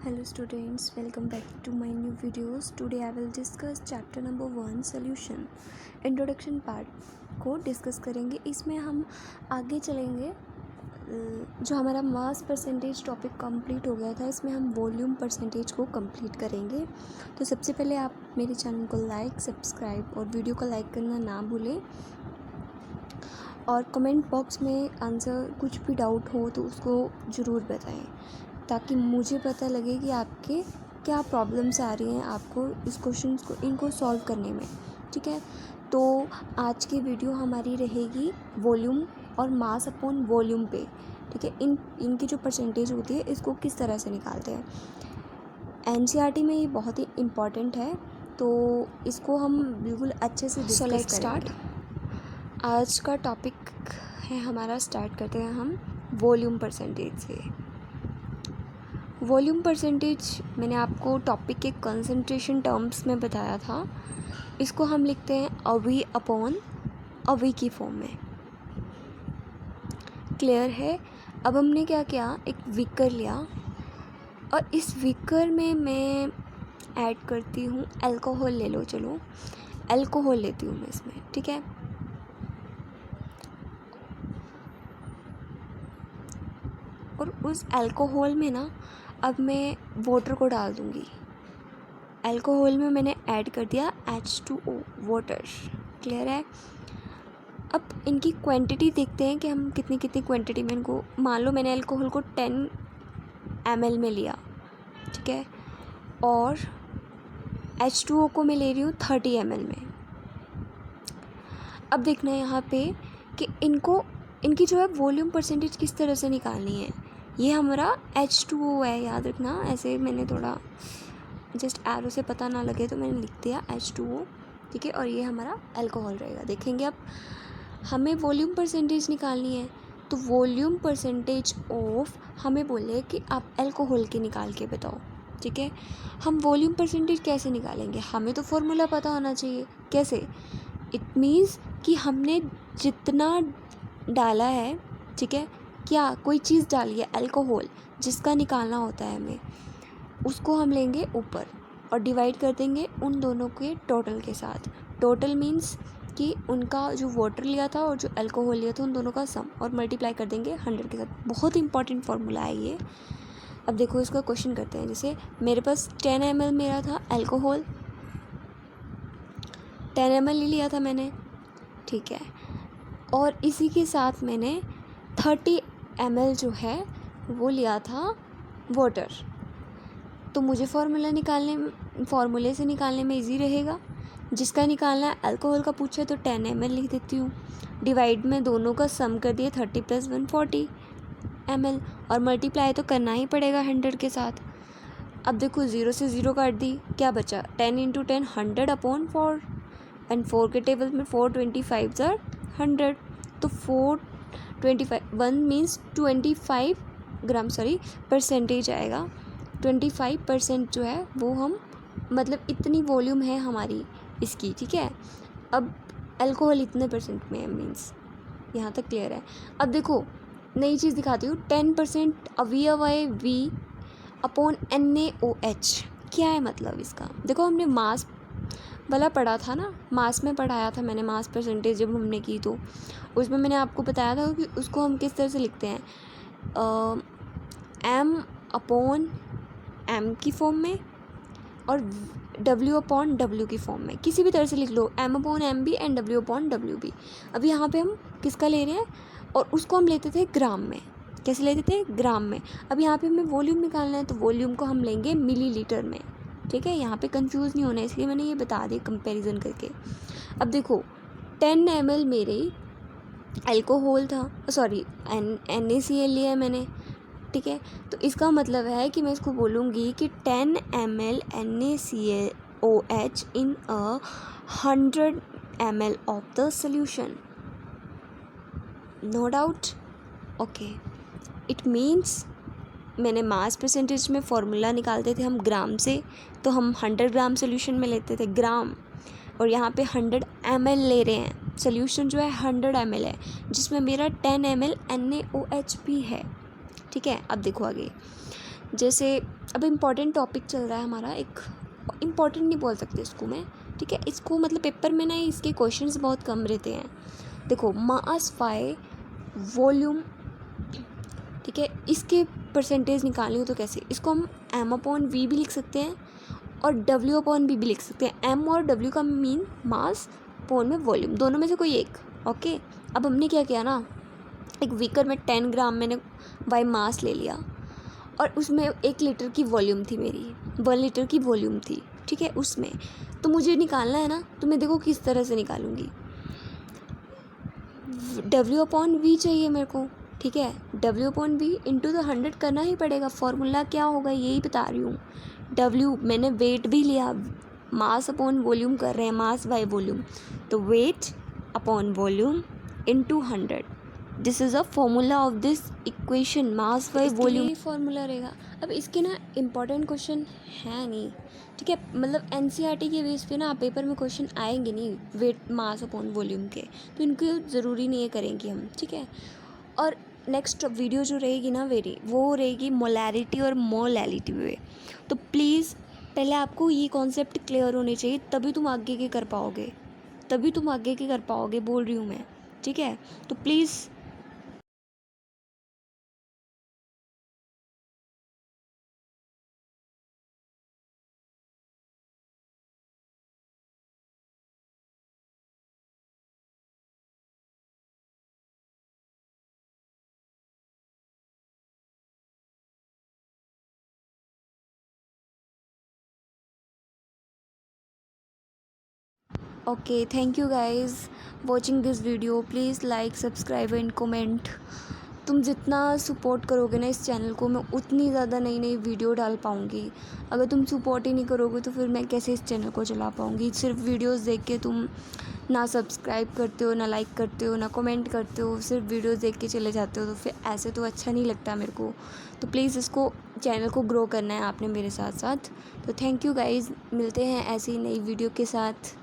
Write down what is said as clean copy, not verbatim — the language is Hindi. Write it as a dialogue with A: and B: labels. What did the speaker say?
A: Hello students, welcome back to my new videos. Today I will discuss chapter number 1 solution. Introduction part को डिस्कस करेंगे. इसमें हम आगे चलेंगे. जो हमारा मास परसेंटेज टॉपिक कंप्लीट हो गया था, इसमें हम वॉल्यूम परसेंटेज को कंप्लीट करेंगे. तो सबसे पहले आप मेरे चैनल को लाइक, सब्सक्राइब और वीडियो को लाइक करना ना भूलें. और कमेंट बॉक्स में आंसर कुछ भी डाउट हो तो उसको ज़रूर बताएं, ताकि मुझे पता लगे कि आपके क्या प्रॉब्लम्स आ रही हैं आपको इस क्वेश्चन को इनको सॉल्व करने में. ठीक है, तो आज की वीडियो हमारी रहेगी वॉल्यूम और मास अपॉन वॉल्यूम पे. ठीक है, इनकी जो परसेंटेज होती है इसको किस तरह से निकालते हैं. एनसीईआरटी में ये बहुत ही इम्पॉर्टेंट है, तो इसको हम बिल्कुल अच्छे से डिस्कस करेंगे. आज का टॉपिक है हमारा, स्टार्ट करते हैं हम वॉल्यूम परसेंटेज से. वॉल्यूम परसेंटेज मैंने आपको टॉपिक के कंसंट्रेशन टर्म्स में बताया था. इसको हम लिखते हैं अवी अपॉन अवी की फॉर्म में. क्लियर है. अब हमने क्या किया, एक विकर लिया और इस विकर में मैं ऐड करती हूँ अल्कोहल. ले लो, चलो अल्कोहल लेती हूँ मैं इसमें. ठीक है, और उस अल्कोहल में ना अब मैं वाटर को डाल दूँगी. अल्कोहल में मैंने ऐड कर दिया H2O वाटर. क्लियर है. अब इनकी क्वांटिटी देखते हैं कि हम कितनी कितनी क्वांटिटी में इनको. मान लो मैंने अल्कोहल को 10 ml में लिया. ठीक है, और H2O को मैं ले रही हूँ 30 ml में. अब देखना है यहाँ पे कि इनकी जो है वॉल्यूम परसेंटेज किस तरह से निकालनी है. ये हमारा H2O है, याद रखना. ऐसे मैंने थोड़ा जस्ट एरो से पता ना लगे तो मैंने लिख दिया H2O. ठीक है, और ये हमारा अल्कोहल रहेगा. देखेंगे अब हमें वॉल्यूम परसेंटेज निकालनी है, तो वॉल्यूम परसेंटेज ऑफ हमें बोले कि आप अल्कोहल की निकाल के बताओ. ठीक है, हम वॉल्यूम परसेंटेज कैसे निकालेंगे, हमें तो फॉर्मूला पता होना चाहिए. कैसे? इट मीन्स कि हमने जितना डाला है, ठीक है, क्या कोई चीज़ डाली है अल्कोहल जिसका निकालना होता है हमें, उसको हम लेंगे ऊपर और डिवाइड कर देंगे उन दोनों के टोटल के साथ. टोटल मीन्स कि उनका जो वाटर लिया था और जो अल्कोहल लिया था उन दोनों का सम, और मल्टीप्लाई कर देंगे 100 के साथ. बहुत इंपॉर्टेंट फार्मूला है ये. अब देखो इसका क्वेश्चन करते हैं. जैसे मेरे पास 10 ml मेरा था अल्कोहल, 10 ml लिया था मैंने. ठीक है, और इसी के साथ मैंने 30 ml जो है वो लिया था वाटर. तो मुझे फार्मूले से निकालने में इजी रहेगा. जिसका निकालना है अल्कोहल का पूछा है तो 10 ml लिख देती हूँ. डिवाइड में दोनों का सम कर दिया 30 + 1 40 ml, और मल्टीप्लाई तो करना ही पड़ेगा 100 के साथ. अब देखो 0 से 0 काट दी, क्या बचा? 10 × 10 100 अपॉन 4, एंड 4 के टेबल में 425 = 100. तो 425 1 मीन्स 25 ग्राम परसेंटेज आएगा. 25% जो है वो हम, मतलब इतनी वॉल्यूम है हमारी इसकी. ठीक है, अब अल्कोहल इतने परसेंट में है, मीन्स यहाँ तक क्लियर है. अब देखो नई चीज़ दिखाती हूँ. 10% अवयव वी अपॉन NaOH. क्या है मतलब इसका? देखो हमने मास वाला पढ़ा था ना, मास में पढ़ाया था मैंने. मास परसेंटेज जब हमने की तो उसमें मैंने आपको बताया था कि उसको हम किस तरह से लिखते हैं, M/M की फॉर्म में और W/W की फॉर्म में. किसी भी तरह से लिख लो, M/MB एंड W/WB. अब यहाँ पे हम किसका ले रहे हैं, और उसको हम लेते थे ग्राम में. कैसे लेते थे? ग्राम में. अब यहाँ पे हमें वॉल्यूम निकालना है, तो वॉल्यूम को हम लेंगे मिलीलीटर में. ठीक है, यहाँ पे कंफ्यूज नहीं होना है, इसलिए मैंने ये बता दिया कंपैरिजन करके. अब देखो 10 ml मेरे अल्कोहल था, NaCl लिया है मैंने. ठीक है, तो इसका मतलब है कि मैं इसको बोलूँगी कि 10 ml NaClOH in 100 ml of the solution. No doubt. Okay, it means मैंने मास परसेंटेज में फॉर्मूला निकालते थे हम ग्राम से, तो हम 100 ग्राम सोल्यूशन में लेते थे ग्राम, और यहाँ पे 100 ml ले रहे हैं. सोल्यूशन जो है 100 ml है, जिसमें मेरा 10 ml NaOH भी है. ठीक है, अब देखो आगे. जैसे अब इम्पॉर्टेंट टॉपिक चल रहा है हमारा, एक इम्पॉर्टेंट नहीं बोल सकते इसको मैं, ठीक है, इसको मतलब पेपर में ना इसके क्वेश्चंस बहुत कम रहते हैं। देखो मास बाय वॉल्यूम, ठीक है, इसके परसेंटेज निकालनी हो तो कैसे, इसको हम m/v भी लिख सकते हैं और w/v भी लिख सकते हैं। m और w का मीन मास, अपॉन में वॉल्यूम, दोनों में से कोई एक। ओके, अब हमने क्या किया ना, एक बीकर में 10 ग्राम मैंने बाय मास ले लिया और उसमें 1 लीटर की वॉल्यूम थी मेरी, 1 लीटर की वॉल्यूम थी, ठीक है, उसमें तो मुझे निकालना है ना, तो मैं देखो किस तरह से निकालूंगी, w/v चाहिए मेरे को, ठीक है, w/v इंटू द 100 करना ही पड़ेगा। फॉर्मूला क्या होगा यही बता रही हूँ। w मैंने वेट भी लिया, मास अपॉन वॉल्यूम कर रहे हैं, मास बाय वॉल्यूम, तो weight upon volume into 100, this is a formula of this equation, mass by volume formula रहेगा। अब इसके ना इम्पॉर्टेंट क्वेश्चन है नहीं, ठीक है, मतलब एनसीईआरटी के बेस पे ना पेपर में क्वेश्चन आएंगे नहीं वेट मास अपॉन वॉल्यूम के, तो इनको ज़रूरी नहीं है करेंगे हम, ठीक है। और नेक्स्ट वीडियो जो रहेगी ना मेरी, वो रहेगी मोलैरिटी और मोलैलिटी पे, तो प्लीज़ पहले आपको ये कॉन्सेप्ट क्लियर होने चाहिए, तभी तुम आगे के कर पाओगे, तभी तुम आगे के कर पाओगे, बोल रही हूँ मैं, ठीक है। तो please okay, thank you guys watching this video, please like subscribe and comment. तुम जितना सपोर्ट करोगे ना इस चैनल को, मैं उतनी ज़्यादा नई नई वीडियो डाल पाऊँगी। अगर तुम सपोर्ट ही नहीं करोगे तो फिर मैं कैसे इस चैनल को चला पाऊँगी। सिर्फ वीडियोस देख के तुम ना सब्सक्राइब करते हो, ना लाइक करते हो, ना कमेंट करते हो, सिर्फ वीडियोस देख के चले जाते हो, तो फिर ऐसे तो अच्छा नहीं लगता मेरे को। तो प्लीज़ इसको चैनल को ग्रो करना है आपने मेरे साथ साथ। तो थैंक यू गाइज़, मिलते हैं ऐसी नई वीडियो के साथ।